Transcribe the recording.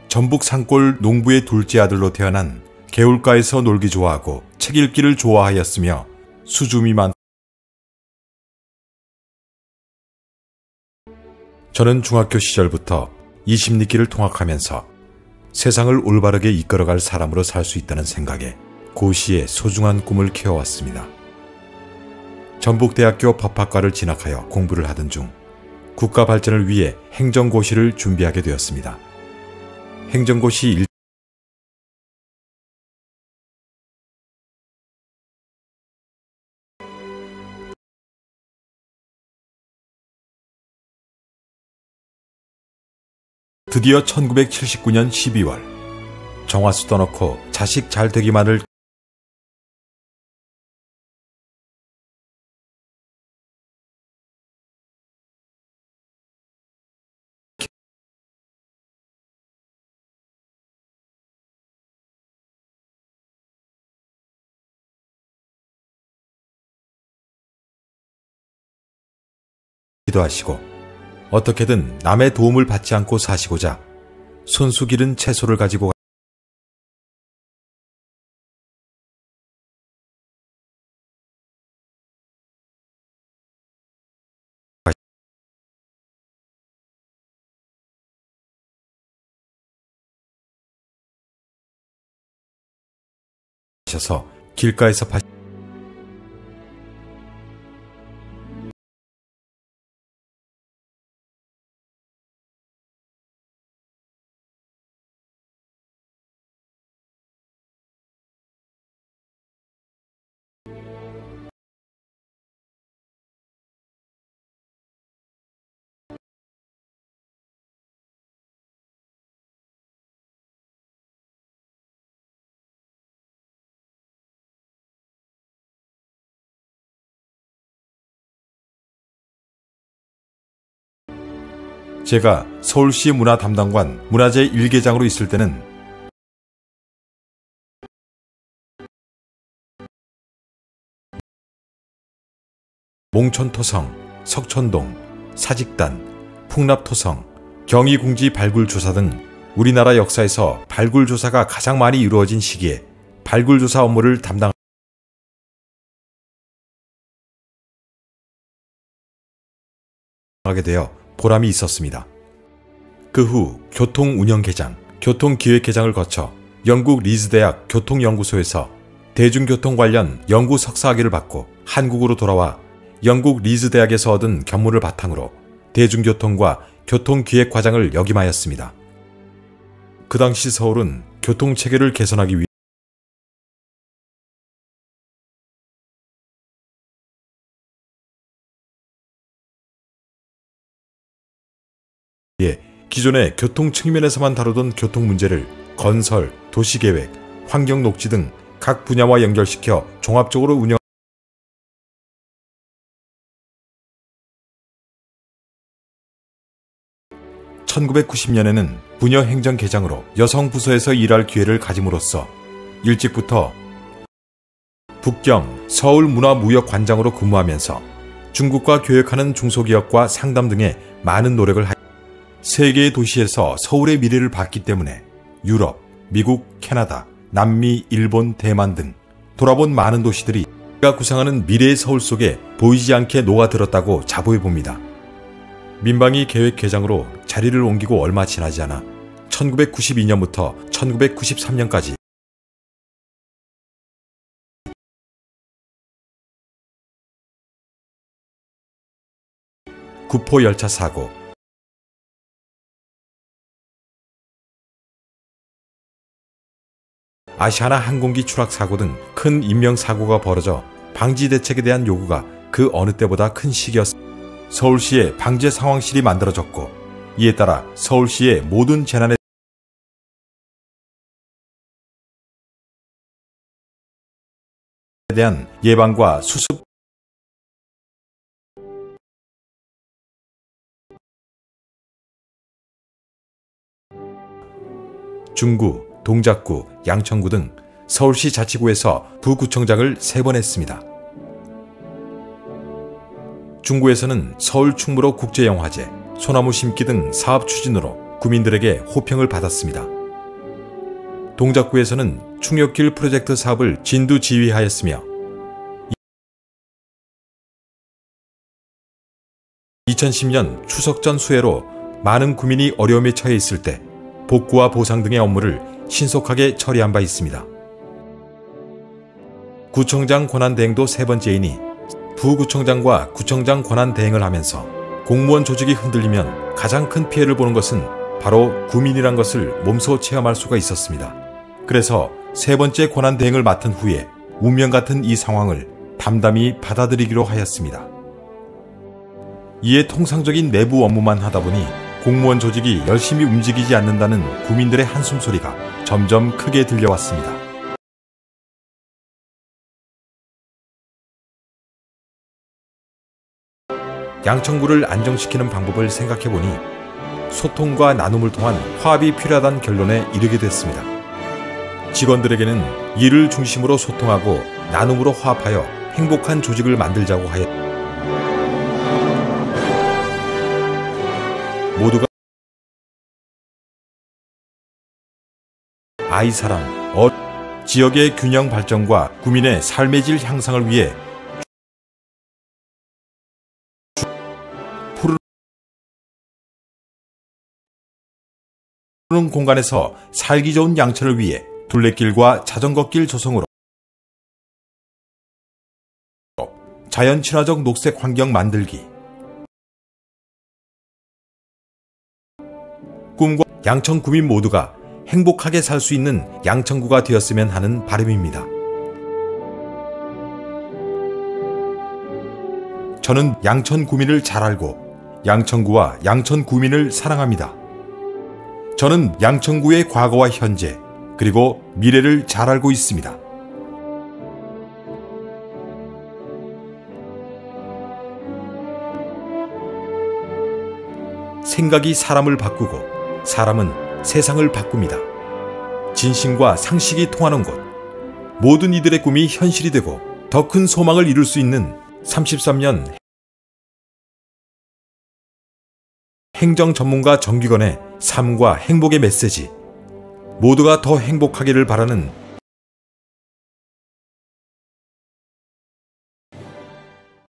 전북 산골 농부의 둘째 아들로 태어난 개울가에서 놀기 좋아하고 책 읽기를 좋아하였으며 수줍음이 많. 저는 중학교 시절부터 이 심리길을 통학하면서 세상을 올바르게 이끌어갈 사람으로 살 수 있다는 생각에 고시의 소중한 꿈을 키워왔습니다. 전북대학교 법학과를 진학하여 공부를 하던 중 국가 발전을 위해 행정고시를 준비하게 되었습니다. 행정고시 드디어 1979년 12월 정화수 떠놓고 자식 잘 되기만을 기도하시고 어떻게든 남의 도움을 받지 않고 사시고자 손수 기른 채소를 가지고 가셔서 길가에서 제가 서울시 문화담당관 문화재 1계장으로 있을 때는 몽천토성, 석천동, 사직단, 풍납토성, 경희궁지 발굴조사 등 우리나라 역사에서 발굴조사가 가장 많이 이루어진 시기에 발굴조사 업무를 담당하게 되어 보람이 있었습니다. 그 후 교통운영계장, 교통기획계장을 거쳐 영국 리즈대학 교통연구소에서 대중교통 관련 연구 석사학위를 받고 한국으로 돌아와 영국 리즈대학에서 얻은 견문을 바탕으로 대중교통과 교통기획과장을 역임하였습니다. 그 당시 서울은 교통체계를 개선하기 위해 기존의 교통 측면에서만 다루던 교통 문제를 건설, 도시계획, 환경녹지 등 각 분야와 연결시켜 종합적으로 운영 1990년에는 부녀 행정계장으로 여성 부서에서 일할 기회를 가짐으로써 일찍부터 북경 서울문화무역관장으로 근무하면서 중국과 교역하는 중소기업과 상담 등의 많은 노력을 하였습니다. 세계의 도시에서 서울의 미래를 봤기 때문에 유럽, 미국, 캐나다, 남미, 일본, 대만 등 돌아본 많은 도시들이 그가 구상하는 미래의 서울 속에 보이지 않게 녹아들었다고 자부해봅니다. 민방위 계획계장으로 자리를 옮기고 얼마 지나지 않아 1992년부터 1993년까지 구포열차 사고, 아시아나 항공기 추락 사고 등 큰 인명사고가 벌어져 방지 대책에 대한 요구가 그 어느 때보다 큰 시기였습니다. 서울시에 방재 상황실이 만들어졌고 이에 따라 서울시의 모든 재난에 대한 예방과 수습 중구, 동작구, 양천구 등 서울시 자치구에서 부구청장을 3번 했습니다. 중구에서는 서울 충무로 국제영화제, 소나무 심기 등 사업 추진으로 구민들에게 호평을 받았습니다. 동작구에서는 충역길 프로젝트 사업을 진두지휘하였으며 2010년 추석 전 수해로 많은 구민이 어려움에 처해 있을 때 복구와 보상 등의 업무를 신속하게 처리한 바 있습니다. 구청장 권한대행도 세 번째이니 부구청장과 구청장 권한대행을 하면서 공무원 조직이 흔들리면 가장 큰 피해를 보는 것은 바로 구민이란 것을 몸소 체험할 수가 있었습니다. 그래서 세 번째 권한대행을 맡은 후에 운명 같은 이 상황을 담담히 받아들이기로 하였습니다. 이에 통상적인 내부 업무만 하다 보니 공무원 조직이 열심히 움직이지 않는다는 구민들의 한숨소리가 점점 크게 들려왔습니다. 양천구를 안정시키는 방법을 생각해보니 소통과 나눔을 통한 화합이 필요하다는 결론에 이르게 됐습니다. 직원들에게는 이를 중심으로 소통하고 나눔으로 화합하여 행복한 조직을 만들자고 하였습니다. 모두가 아이 사랑, 지역의 균형 발전과 구민의 삶의 질 향상을 위해 푸른 공간에서 살기 좋은 양천을 위해 둘레길과 자전거길 조성으로 자연 친화적 녹색 환경 만들기, 꿈과 양천 구민 모두가 행복하게 살 수 있는 양천구가 되었으면 하는 바람입니다. 저는 양천 구민을 잘 알고 양천구와 양천 구민을 사랑합니다. 저는 양천구의 과거와 현재 그리고 미래를 잘 알고 있습니다. 생각이 사람을 바꾸고 사람은 세상을 바꿉니다. 진심과 상식이 통하는 곳, 모든 이들의 꿈이 현실이 되고 더 큰 소망을 이룰 수 있는 33년 행정 전문가 정기건의 삶과 행복의 메시지, 모두가 더 행복하기를 바라는